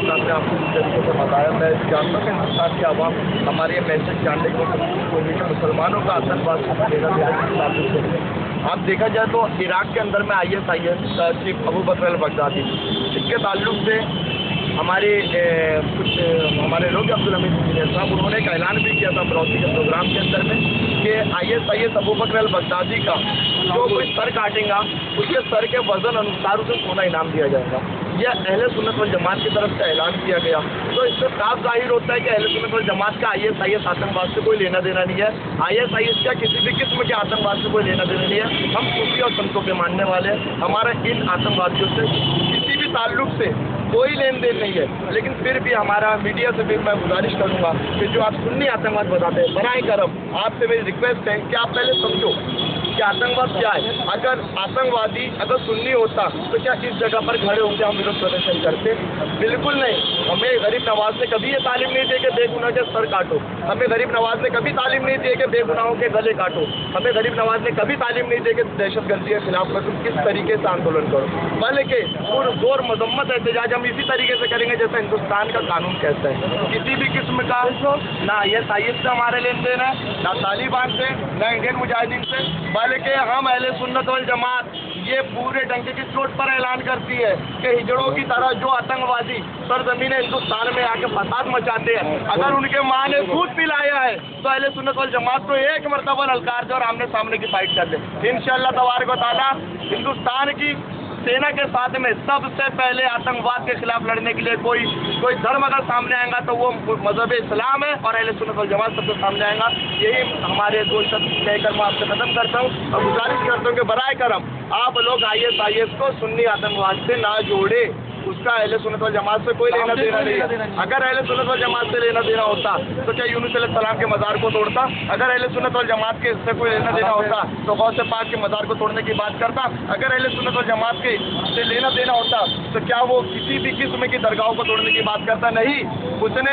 साहब ने आपको जिस तरीके से बताया, मैं जानता हूँ कि हिंदुस्तान की आवाम हमारे ये मैसेज जानने की कोशिश होगी कि मुसलमानों का आतंकवाद से लेना देना। आप देखा जाए तो इराक के अंदर में ISIS का चीफ अबू बकर अल-बगदादी, इसके ताल्लुक से हमारे कुछ हमारे लोग अब्दुल हमीद इंजीनियर साहब, उन्होंने एक ऐलान भी किया था ब्रॉसी के प्रोग्राम के अंदर में कि ISIS अबू बकर अल-बगदादी का जो कोई सर काटेगा उसके सर के वजन अनुसार उसे सोना इनाम दिया जाएगा। यह अहले सुन्नत वल जमात की तरफ से ऐलान किया गया। तो इससे साफ जाहिर होता है कि अहले सुन्नत वल जमात का ISIS आतंकवाद से कोई लेना देना नहीं है। ISIS का किसी भी किस्म के आतंकवाद से कोई लेना देना नहीं है। हम सूफी और संतों के मानने वाले हैं, हमारा इन आतंकवादियों से किसी भी ताल्लुक से कोई लेन देन नहीं है। लेकिन फिर भी हमारा मीडिया से भी मैं गुजारिश करूंगा कि जो आप सुन्नी आतंकवाद बताते हैं, बराए करम आपसे मेरी रिक्वेस्ट है कि आप पहले समझो कि आतंकवाद क्या है। अगर आतंकवादी अगर सुन्नी होता तो क्या इस जगह पर खड़े होकर हम विरोध प्रदर्शन करते? बिल्कुल नहीं। हमें गरीब नवाज ने कभी ये तालीम नहीं दी कि बेगुनाह के सर काटो। हमें गरीब नवाज ने कभी तालीम नहीं दी कि बेगुनाहों के गले काटो। हमें गरीब नवाज ने कभी तालीम नहीं दी कि दहशतगर्दी के खिलाफ में तुम किस तरीके से आंदोलन करो, बल्कि पुरजोर मजम्मत एहतजाज हम इसी तरीके से करेंगे जैसा हिंदुस्तान का कानून कहता है। किसी भी किस्म का ना ISIS से हमारे लेन देन है, ना तालिबान से, ना इंडियन मुजाहिदीन से, बल्कि हम अहले सुन्नत वल जमात ये पूरे डंके की चोट पर ऐलान करती है कि हिजड़ों की तरह जो आतंकवादी सरजमीन हिंदुस्तान में आके फसाद मचाते हैं, अगर उनके माँ ने दूध पिलाया है तो अहले सुन्नत वल जमात को एक मरतबा ललकार दे और आमने सामने की फाइट कर दे। इंशाअल्लाह तबारक व तआला हिंदुस्तान की सेना के साथ में सबसे पहले आतंकवाद के खिलाफ लड़ने के लिए कोई धर्म अगर सामने आएगा तो वो मजहब इस्लाम है और अहले सुन्नत वल जमात सबसे सामने आएगा। यही हमारे दो शब्द कहकर मैं आपसे खत्म करता हूँ और गुजारिश करता हूँ कि बराए करम आप लोग ISIS को सुन्नी आतंकवाद से ना जोड़े। उसका अहले सुन्नत वल जमात से कोई लेना देना नहीं है। अगर अहले सुन्नत वल जमात से लेना देना होता तो क्या यूनुस अलैहिस्सलाम के मज़ार को तोड़ता? अगर अहले सुन्नत वल जमात के से कोई लेना देना होता तो गौसे पाक के मज़ार को तोड़ने की बात करता? अगर अहले सुन्नत वल जमात के से लेना देना होता तो क्या वो किसी भी किस्म की दरगाहों को तोड़ने की बात करता? नहीं, उसने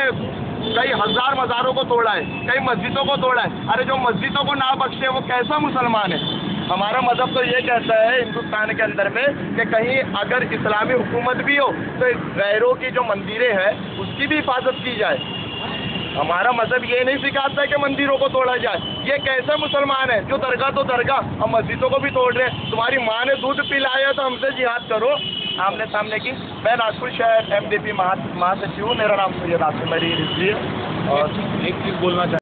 कई हजार मज़ारों को तोड़ा है, कई मस्जिदों को तोड़ा है। अरे जो मस्जिदों को ना बख्शे वो कैसा मुसलमान है? हमारा मजहब तो ये कहता है हिंदुस्तान के अंदर में कि कहीं अगर इस्लामी हुकूमत भी हो तो गैरों की जो मंदिरें हैं उसकी भी हिफाजत की जाए। हमारा मजहब ये नहीं सिखाता है कि मंदिरों को तोड़ा जाए। ये कैसे मुसलमान है जो दरगाह तो दरगाह हम मस्जिदों को भी तोड़ रहे हैं? तुम्हारी माँ ने दूध पिलाया तो हमसे जिहाद करो आमने सामने की। मैं नागपुर शहर MDP महासचिव हूँ, मेरा नाम सैयद आसिम अली रिजवी है। और एक चीज़ बोलना